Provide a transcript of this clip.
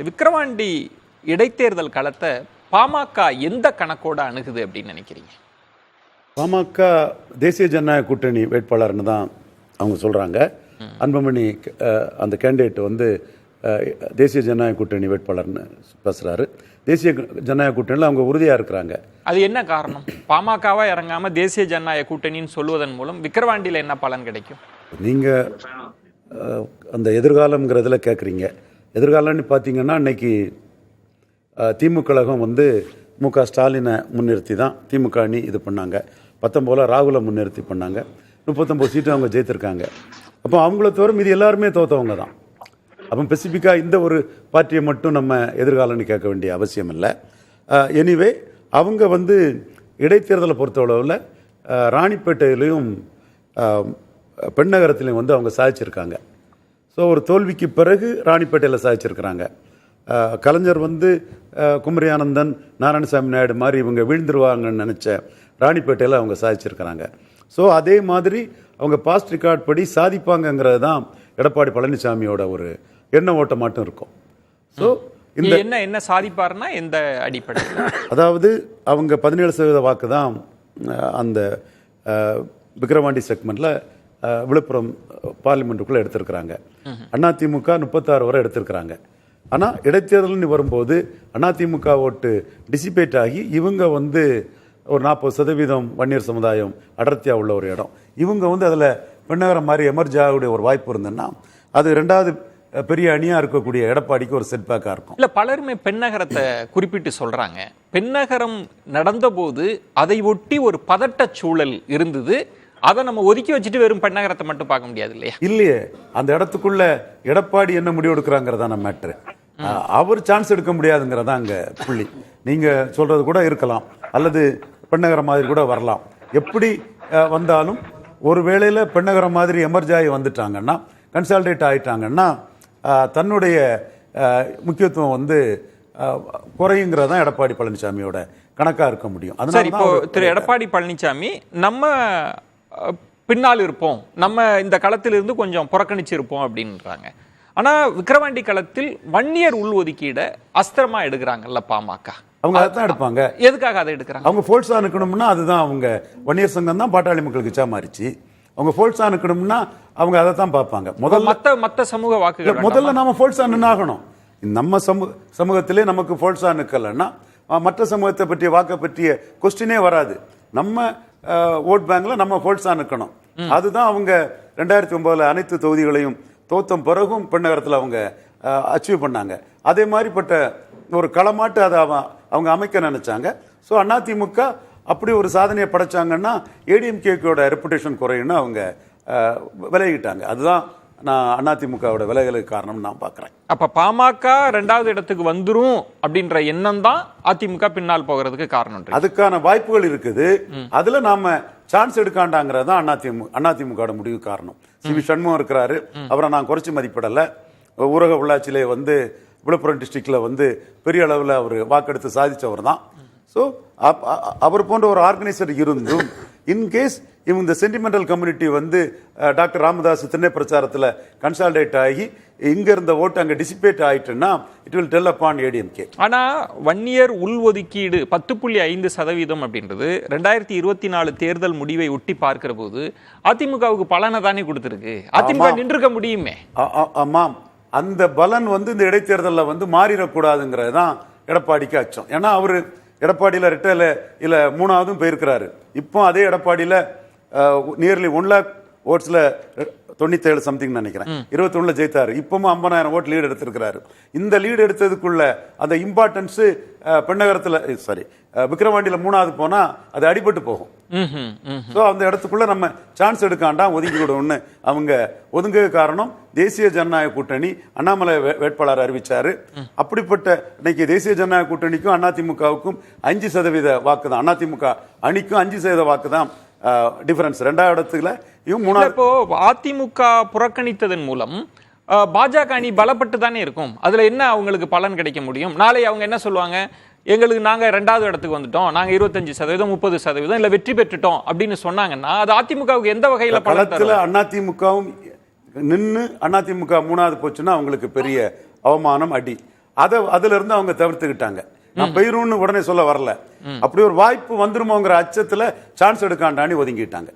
விக்கிரவாண்டி இடைத்தேர்தல் களத்தை பாமக எந்த கணக்கோட அணுகுது அப்படின்னு நினைக்கிறீங்க? பாமக தேசிய ஜனநாயக கூட்டணி வேட்பாளர்னு தான் அவங்க சொல்றாங்க. அன்புமணி அந்த கேண்டிடேட் வந்து தேசிய ஜனநாயக கூட்டணி வேட்பாளர்னு பேசுறாரு. தேசிய ஜனநாயக கூட்டணியில் அவங்க உறுதியா இருக்கிறாங்க. அது என்ன காரணம்? பாமகவா இறங்காம தேசிய ஜனநாயக கூட்டணின்னு சொல்வதன் மூலம் விக்கிரவாண்டியில என்ன பலன் கிடைக்கும்? நீங்க அந்த எதிர்காலம்ங்கிறதுல கேட்குறீங்க. எதிர்காலம்னு பார்த்தீங்கன்னா இன்னைக்கு திமுக கழகம் வந்து மு.க. ஸ்டாலினை முன்னிறுத்தி தான் திமுக அணி இது பண்ணாங்க. 19 ராகுலை முன்னிறுத்தி பண்ணாங்க. 39 சீட்டு அவங்க ஜெயித்திருக்காங்க. அப்போ அவங்கள தவிர மீது எல்லாருமே தோத்தவங்க தான். அப்போ ஸ்பெசிஃபிக்காக இந்த ஒரு பார்ட்டியை மட்டும் நம்ம எதிர்காலம்னு கேட்க வேண்டிய அவசியம் இல்லை. எனிவே அவங்க வந்து இடைத்தேர்தலை பொறுத்தளவில் ராணிப்பேட்டையிலையும் பெண்ணகரத்திலையும் வந்து அவங்க சாதிச்சிருக்காங்க. ஸோ ஒரு தோல்விக்கு பிறகு ராணிப்பேட்டையில் சாதிச்சிருக்கிறாங்க. கலைஞர் வந்து குமரி ஆனந்தன், நாராயணசாமி நாயுடு மாதிரி இவங்க வீழ்ந்துருவாங்கன்னு நினச்ச ராணிப்பேட்டையில் அவங்க சாதிச்சிருக்கிறாங்க. ஸோ அதே மாதிரி அவங்க பாஸ்ட் ரெக்கார்ட் படி சாதிப்பாங்கங்கிறது தான் எடப்பாடி பழனிசாமியோட ஒரு எண்ண ஓட்டம் மட்டும் இருக்கும். ஸோ இந்த என்ன சாதிப்பாருன்னா எந்த அடிப்படையில்? அதாவது அவங்க 17% வாக்கு தான் அந்த விக்கிரவாண்டி செக்மெண்ட்ல விழுப்புரம் பார்லிமெண்ட்டுக்குள்ள எடுத்திருக்கிறாங்க. அதிமுக 36 வரை எடுத்திருக்கிறாங்க. ஆனால் இடைத்தேர்தல்னு வரும்போது அதிமுக ஓட்டு டிசிபேட் ஆகி இவங்க வந்து ஒரு 40% வன்னியர் சமுதாயம் அடர்த்தியாக உள்ள ஒரு இடம். இவங்க வந்து அதில் பெண்ணகரம் மாதிரி எமர்ஜ் ஆகக்கூடிய ஒரு வாய்ப்பு இருந்ததுன்னா அது 2வது பெரிய அணியாக இருக்கக்கூடிய எடப்பாடிக்கு ஒரு செட்பேக்காக இருக்கும். இல்லை, பலருமே பெண்ணகரத்தை குறிப்பிட்டு சொல்கிறாங்க. பெண்ணகரம் நடந்தபோது அதை ஒட்டி ஒரு பதட்ட சூழல் இருந்தது. அதை நம்ம ஒதுக்கி வச்சுட்டு வெறும் பெண்ணகரத்தை மட்டும் பார்க்க முடியாது இல்லையா? இல்லையே, அந்த இடத்துக்குள்ள எடப்பாடி என்ன முடிவு எடுக்கிறாங்கிறதான மேட்ரு. அவர் சான்ஸ் எடுக்க முடியாதுங்கிறதா அங்கே புள்ளி. நீங்கள் சொல்றது கூட இருக்கலாம், அல்லது பெண்ணகரம் மாதிரி கூட வரலாம். எப்படி வந்தாலும் ஒரு வேளையில் பெண்ணகரம் மாதிரி எமர்ஜ் ஆகி வந்துட்டாங்கன்னா, கன்சால்டேட் ஆகிட்டாங்கன்னா தன்னுடைய முக்கியத்துவம் வந்து குறையுங்கிறதான் எடப்பாடி பழனிசாமியோட கணக்காக இருக்க முடியும். அதனால இப்போ திரு எடப்பாடி பழனிசாமி நம்ம பின்னால் இருப்போம், நம்ம இந்த களத்திலிருந்து கொஞ்சம் புறக்கணிச்சு இருப்போம் அப்படின்றாங்க. ஆனால் விக்கிரவாண்டி களத்தில் வன்னியர் உள் ஒதுக்கீடை அஸ்திரமா எடுக்கிறாங்கல்ல பாமக. அவங்க அதை தான் எடுப்பாங்க. எதுக்காக அதை எடுக்கிறாங்க? அவங்க ஃபோல்ஸா நிற்கணும்னா அதுதான் அவங்க வன்னியர் சங்கம் தான் பாட்டாளி மக்களுக்கு மாறிச்சு. அவங்க ஃபோல்ஸா நிற்கணும்னா அவங்க அதை தான் பார்ப்பாங்க. முதல்ல மற்ற சமூக வாக்குகள் முதல்ல நாம ஃபோல்ஸா நின்னாகணும். நம்ம சமூகத்திலே நமக்கு ஃபோல்ஸா நிற்கலன்னா மற்ற சமூகத்தை பற்றிய வாக்கை பற்றிய கொஸ்டினே வராது. நம்ம ஓட் பேங்க்ல நம்ம ஃபோல்ஸா நிற்கணும். அதுதான் அவங்க 2009 அனைத்து தொகுதிகளையும் தோத்தம் பிறகும் பெண்ணகரத்தில் அவங்க அச்சீவ் பண்ணாங்க. அதே மாதிரிப்பட்ட ஒரு களமாட்டு அதை அவங்க அமைக்க நினைச்சாங்க. ஸோ அதிமுக அப்படி ஒரு சாதனையை படைச்சாங்கன்னா ஏடிஎம்கேக்கோட ரெப்புடேஷன் குறையுன்னு அவங்க விலகிட்டாங்க. அதுதான் நான் அதிமுகவோட விலகலுக்கு காரணம் நான் பார்க்குறேன். அப்போ பாமக 2வது இடத்துக்கு வந்துரும் அப்படின்ற எண்ணம் தான் அதிமுக பின்னால் போகிறதுக்கு காரணம். அதுக்கான வாய்ப்புகள் இருக்குது. அதுல நாம சான்ஸ் எடுக்காண்டாங்கிறது தான் அதிமுக முடிவு காரணம். சி.வி. சண்முகம் இருக்கிறாரு, அவரை நான் குறைச்சி மதிப்பிடல. ஊரக உள்ளாட்சியிலே வந்து விழுப்புரம் டிஸ்ட்ரிக்ட்ல வந்து பெரிய அளவில் அவர் வாக்கெடுத்து சாதிச்சவர் தான். ஸோ அவர் போன்ற ஒரு ஆர்கனைசர் இருந்தும் இன்கேஸ் இவங்க இந்த சென்டிமெண்டல் கம்யூனிட்டி வந்து டாக்டர் ராமதாஸ் திண்ணை பிரச்சாரத்தில் கன்சால்டேட் ஆகி இங்க இருந்த ஓட்டு அங்கே டிசிபேட் ஆயிட்டுன்னா it will tell upon ADMK. ஆனா வன்னியர் உள் ஒதுக்கீடு 10.5% அப்படின்றது 2024 தேர்தல் முடிவை ஒட்டி பார்க்கிற போது அதிமுகவுக்கு பலனை தானே கொடுத்துருக்கு. அதிமுக நின்றுக்க முடியுமே. ஆமாம், அந்த பலன் வந்து இந்த இடைத்தேர்தலில் வந்து மாறிடக்கூடாதுங்கிறது தான் எடப்பாடிக்கு அச்சம். ஏன்னா அவரு எடப்பாடியில் ரெட்டையில இல்ல 3ஆவதும் போயிருக்கிறாரு. இப்போ அதே எடப்பாடியில் நியர்லி 1 lakh ஓட்ஸ்ல 97 சம்திங் நினைக்கிறேன் 21 ஜெயித்தாரு. இப்பவும் 50,000 ஓட் லீடு எடுத்திருக்கிறாரு. இந்த லீடு எடுத்ததுக்குள்ள அந்த இம்பார்ட்டன்ஸ் பெண்ணகரத்தில் விக்கிரவாண்டியில் 3ஆவது போனா அது அடிபட்டு போகும். ஸோ அந்த இடத்துக்குள்ள நம்ம சான்ஸ் எடுக்காண்டா ஒதுக்கி விடணும்னு அவங்க ஒதுங்க காரணம் தேசிய ஜனநாயக கூட்டணி அண்ணாமலை வேட்பாளர் அறிவிச்சாரு. அப்படிப்பட்ட இன்னைக்கு தேசிய ஜனநாயக கூட்டணிக்கும் அதிமுகவுக்கும் 5% வாக்கு தான். அதிமுக அணிக்கும் 5% வாக்கு தான் டிஃபரன்ஸ். 2வது இடத்துல இப்போ அதிமுக புறக்கணித்ததன் மூலம் பாஜக அணி பலப்பட்டு தானே இருக்கும். அதுல என்ன அவங்களுக்கு பலன் கிடைக்க முடியும்? நாளை அவங்க என்ன சொல்லுவாங்க, எங்களுக்கு நாங்க 2வது இடத்துக்கு வந்துட்டோம், நாங்க 25%, 30% இல்ல வெற்றி பெற்றுட்டோம் அப்படின்னு சொன்னாங்கன்னா அது அதிமுகவுக்கு எந்த வகையில பலத்துல அதிமுகவும் நின்று அதிமுக 3ஆவது போச்சுன்னா அவங்களுக்கு பெரிய அவமானம், அடி. அதுல இருந்து அவங்க தவிர்த்துக்கிட்டாங்க. நான் போயிரும்னு உடனே சொல்ல வரல. அப்படி ஒரு வாய்ப்பு வந்துருமோங்கிற அச்சத்துல சான்ஸ் எடுக்காண்டான்னு ஒதுங்கிட்டாங்க.